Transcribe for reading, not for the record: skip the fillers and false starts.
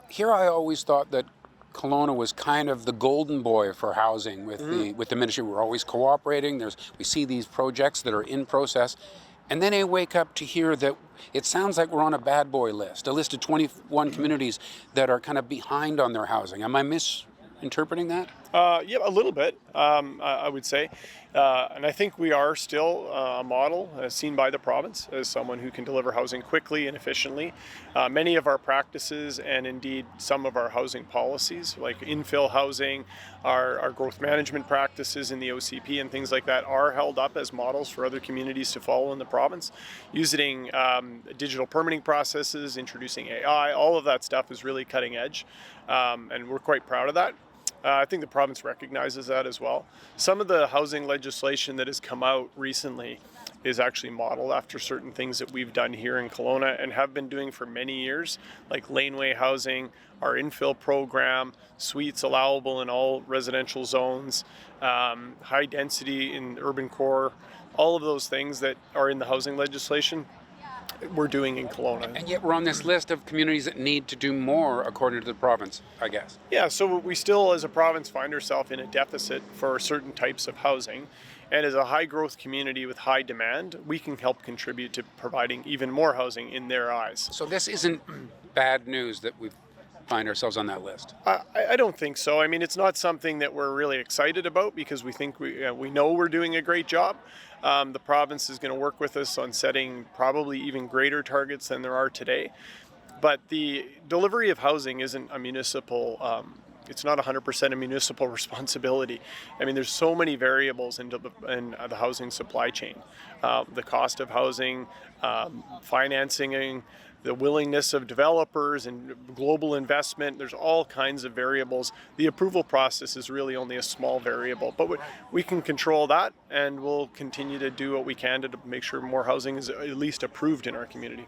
Here I always thought that Kelowna was kind of the golden boy for housing with the ministry. We're always cooperating. We see these projects that are in process, and then I wake up to hear that it sounds like we're on a bad boy list, a list of 21 communities that are kind of behind on their housing. Am I misinterpreting that? Yeah, a little bit, I would say. And I think we are still a model seen by the province as someone who can deliver housing quickly and efficiently. Many of our practices and indeed some of our housing policies, like infill housing, our growth management practices in the OCP and things like that, are held up as models for other communities to follow in the province. Using digital permitting processes, introducing AI, all of that stuff is really cutting edge. And we're quite proud of that. I think the province recognizes that as well. Some of the housing legislation that has come out recently is actually modeled after certain things that we've done here in Colona and have been doing for many years, like laneway housing, our infill program, suites allowable in all residential zones, high density in urban core, all of those things that are in the housing legislation we're doing in Kelowna. And yet we're on this list of communities that need to do more according to the province, I guess. Yeah, so we still as a province find ourselves in a deficit for certain types of housing. And as a high growth community with high demand, we can help contribute to providing even more housing in their eyes. So this isn't bad news that we find ourselves on that list. I don't think so. I mean, it's not something that we're really excited about because we think we know we're doing a great job. The province is going to work with us on setting probably even greater targets than there are today. But the delivery of housing isn't a municipal, it's not 100% a municipal responsibility. I mean, there's so many variables in the housing supply chain. The cost of housing, financing, the willingness of developers and global investment. There's all kinds of variables. The approval process is really only a small variable, but we can control that, and we'll continue to do what we can to make sure more housing is at least approved in our community.